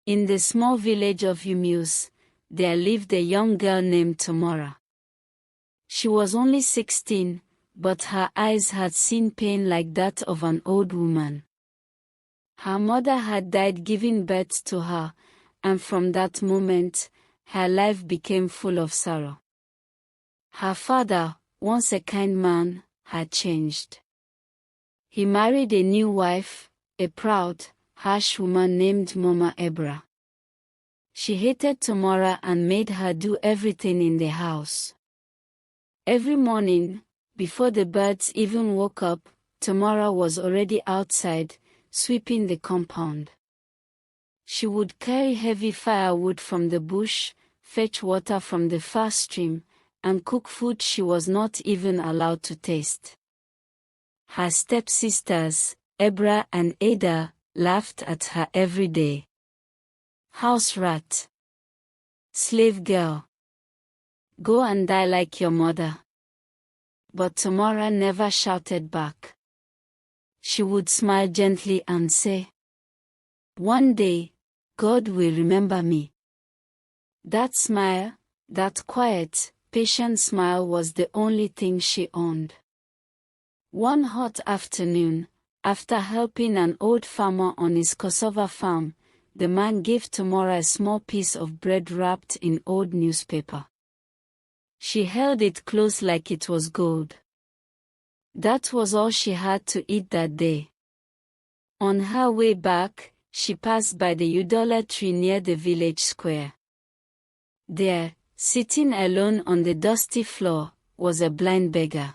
In the small village of Umus, there lived a young girl named Tamara. She was only 16, but her eyes had seen pain like that of an old woman. Her mother had died giving birth to her, and from that moment, her life became full of sorrow. Her father, once a kind man, had changed. He married a new wife, a proud, harsh woman named Mama Ebra. She hated Tamara and made her do everything in the house. Every morning, before the birds even woke up, Tamara was already outside, sweeping the compound. She would carry heavy firewood from the bush, fetch water from the far stream, and cook food she was not even allowed to taste. Her stepsisters, Ebra and Ada, laughed at her every day. House rat. Slave girl. Go and die like your mother. But Tamara never shouted back. She would smile gently and say, "One day, God will remember me." That smile, that quiet, patient smile was the only thing she owned. One hot afternoon, after helping an old farmer on his cassava farm, the man gave Tamara a small piece of bread wrapped in old newspaper. She held it close like it was gold. That was all she had to eat that day. On her way back, she passed by the udala tree near the village square. There, sitting alone on the dusty floor, was a blind beggar.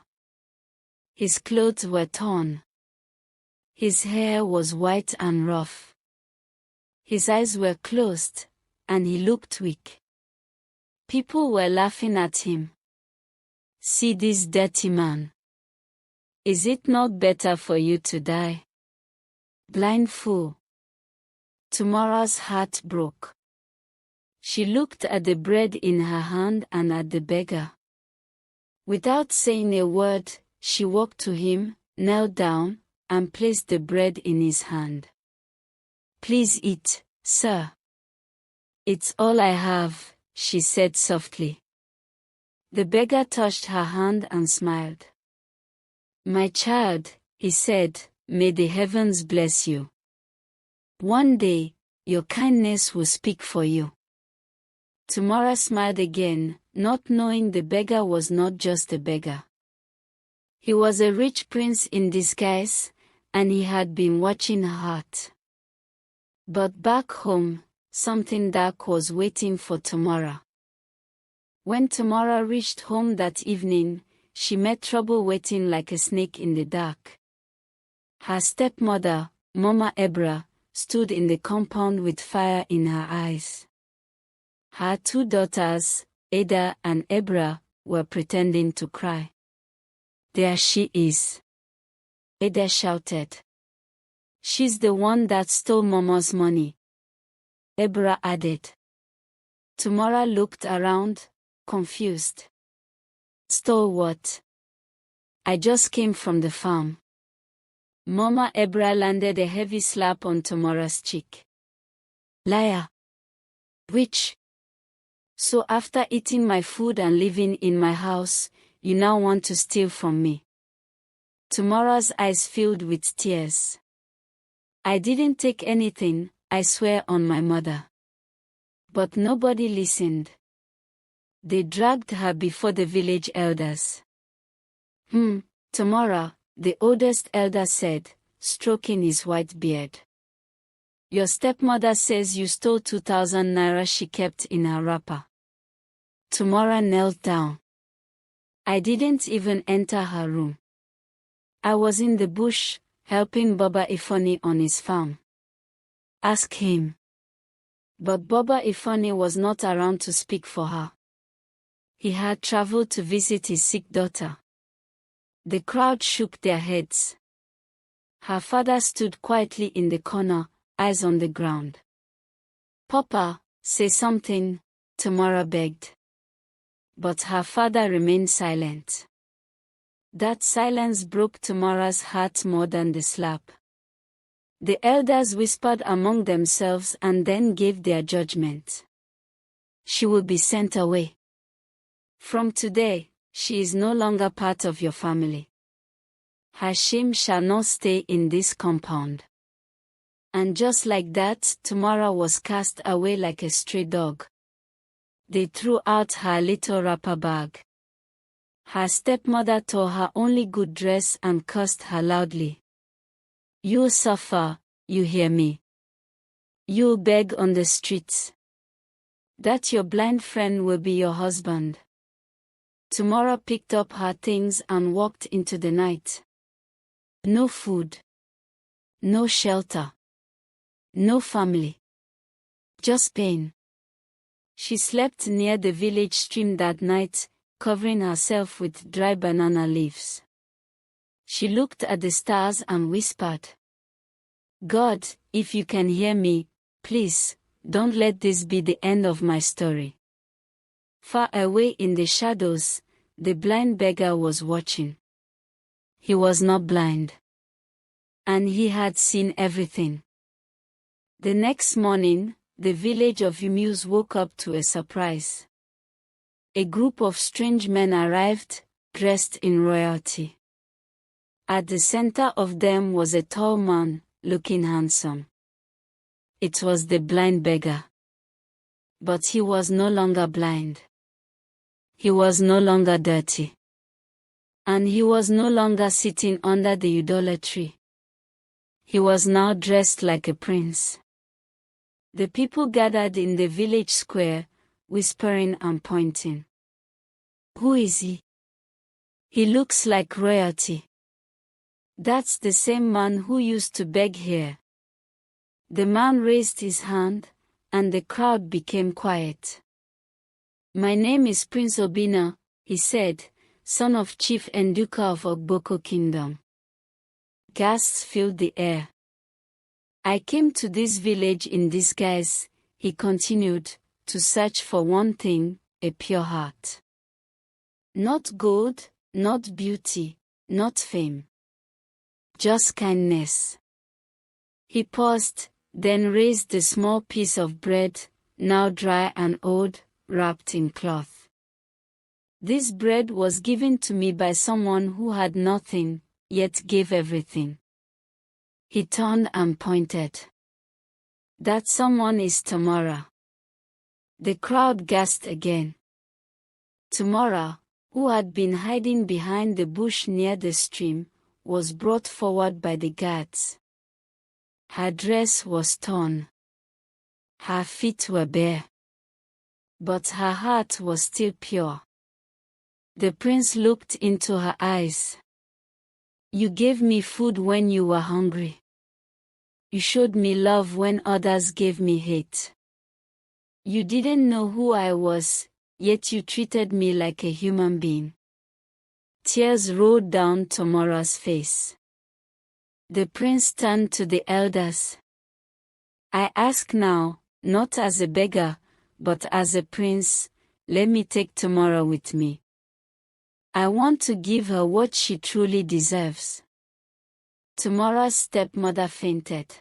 His clothes were torn. His hair was white and rough. His eyes were closed, and he looked weak. People were laughing at him. "See this dirty man. Is it not better for you to die? Blind fool." Tamara's heart broke. She looked at the bread in her hand and at the beggar. Without saying a word, she walked to him, knelt down, and placed the bread in his hand. "Please eat, sir." "It's all I have," she said softly. The beggar touched her hand and smiled. "My child," he said, "may the heavens bless you. One day, your kindness will speak for you." Tamara smiled again, not knowing the beggar was not just a beggar. He was a rich prince in disguise, and he had been watching her heart. But back home, something dark was waiting for Tamara. When Tamara reached home that evening, she met trouble waiting like a snake in the dark. Her stepmother, Mama Ebra, stood in the compound with fire in her eyes. Her two daughters, Ada and Ebra, were pretending to cry. "There she is," Ada shouted. "She's the one that stole Mama's money," Ebra added. Tamara looked around, confused. "Stole what? I just came from the farm." Mama Ebra landed a heavy slap on Tamara's cheek. "Liar! Witch! So after eating my food and living in my house, you now want to steal from me?" Tamara's eyes filled with tears. "I didn't take anything, I swear on my mother." But nobody listened. They dragged her before the village elders. Tamara," the oldest elder said, stroking his white beard. "Your stepmother says you stole 2,000 naira she kept in her wrapper." Tamara knelt down. "I didn't even enter her room. I was in the bush, helping Baba Ifani on his farm. Ask him." But Baba Ifani was not around to speak for her. He had traveled to visit his sick daughter. The crowd shook their heads. Her father stood quietly in the corner, eyes on the ground. "Papa, say something," Tamara begged. But her father remained silent. That silence broke Tamara's heart more than the slap. The elders whispered among themselves and then gave their judgment. She will be sent away. From today, she is no longer part of your family. Her shame shall not stay in this compound. And just like that, Tamara was cast away like a stray dog. They threw out her little wrapper bag. Her stepmother tore her only good dress and cursed her loudly. You'll suffer, you hear me? You'll beg on the streets. That your blind friend will be your husband. Tamara picked up her things and walked into the night. No food. No shelter. No family. Just pain. She slept near the village stream that night, covering herself with dry banana leaves. She looked at the stars and whispered, God, if you can hear me, please, don't let this be the end of my story. Far away in the shadows, the blind beggar was watching. He was not blind. And he had seen everything. The next morning, the village of Humuse woke up to a surprise. A group of strange men arrived, dressed in royalty. At the center of them was a tall man, looking handsome. It was the blind beggar. But he was no longer blind. He was no longer dirty. And he was no longer sitting under the idolatry. He was now dressed like a prince. The people gathered in the village square, whispering and pointing. Who is he? He looks like royalty. That's the same man who used to beg here. The man raised his hand, and the crowd became quiet. My name is Prince Obina, he said, son of Chief Nduka of Ogboko Kingdom. Gasps filled the air. I came to this village in disguise, he continued, to search for one thing, a pure heart. Not gold, not beauty, not fame. Just kindness. He paused, then raised the small piece of bread, now dry and old, wrapped in cloth. This bread was given to me by someone who had nothing, yet gave everything. He turned and pointed. That someone is Tamara. The crowd gasped again. Tamara, who had been hiding behind the bush near the stream, was brought forward by the guards. Her dress was torn. Her feet were bare. But her heart was still pure. The prince looked into her eyes. You gave me food when you were hungry. You showed me love when others gave me hate. You didn't know who I was, yet you treated me like a human being. Tears rolled down Tamara's face. The prince turned to the elders. I ask now, not as a beggar, but as a prince, let me take Tamara with me. I want to give her what she truly deserves. Tamara's stepmother fainted.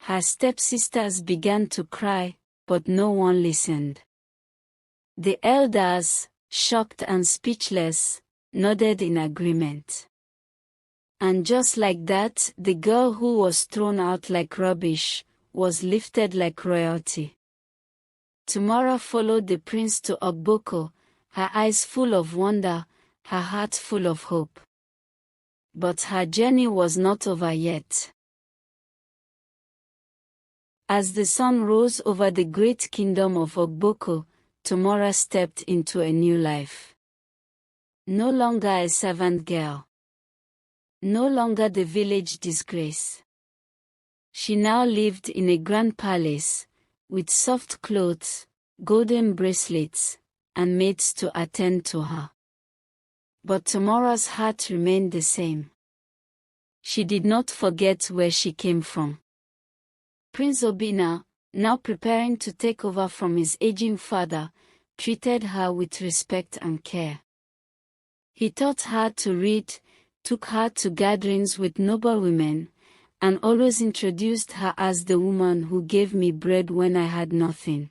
Her stepsisters began to cry, but no one listened. The elders, shocked and speechless, nodded in agreement. And just like that, the girl who was thrown out like rubbish, was lifted like royalty. Tamara followed the prince to Ogboko, her eyes full of wonder, her heart full of hope. But her journey was not over yet. As the sun rose over the great kingdom of Ogboko, Tamara stepped into a new life. No longer a servant girl. No longer the village disgrace. She now lived in a grand palace, with soft clothes, golden bracelets, and maids to attend to her. But Tamara's heart remained the same. She did not forget where she came from. Prince Obina, now preparing to take over from his aging father, treated her with respect and care. He taught her to read, took her to gatherings with noble women, and always introduced her as the woman who gave me bread when I had nothing.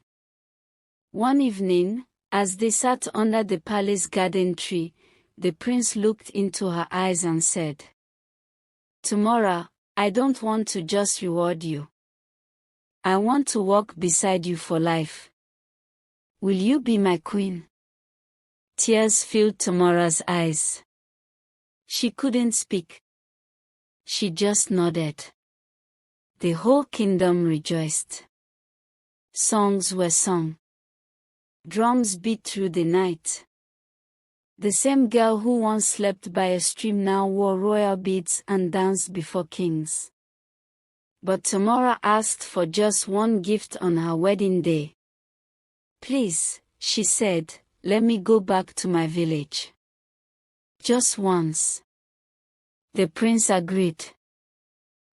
One evening, as they sat under the palace garden tree, the prince looked into her eyes and said, "Tamara, I don't want to just reward you. I want to walk beside you for life. Will you be my queen?" Tears filled Tamara's eyes. She couldn't speak. She just nodded. The whole kingdom rejoiced. Songs were sung. Drums beat through the night. The same girl who once slept by a stream now wore royal beads and danced before kings. But Tamara asked for just one gift on her wedding day. "Please," she said, "let me go back to my village. Just once." The prince agreed.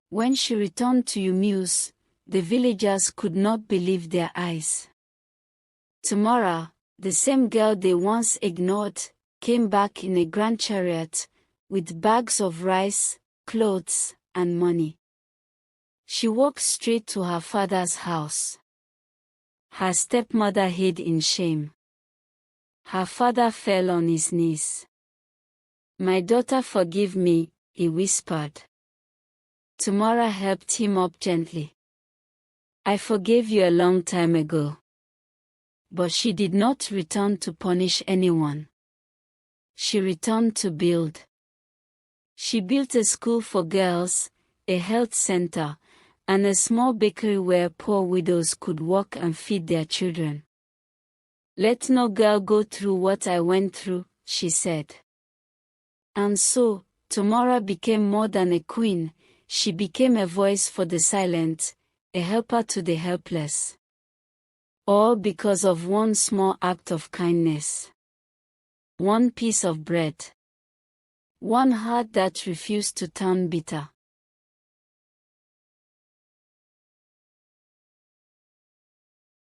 When she returned to Umuse, the villagers could not believe their eyes. Tamara, the same girl they once ignored, came back in a grand chariot, with bags of rice, clothes, and money. She walked straight to her father's house. Her stepmother hid in shame. Her father fell on his knees. "My daughter, forgive me," he whispered. Tamara helped him up gently. "I forgave you a long time ago." But she did not return to punish anyone. She returned to build. She built a school for girls, a health center, and a small bakery where poor widows could work and feed their children. "Let no girl go through what I went through," she said. And so, Tamara became more than a queen, she became a voice for the silent, a helper to the helpless. All because of one small act of kindness. One piece of bread. One heart that refused to turn bitter.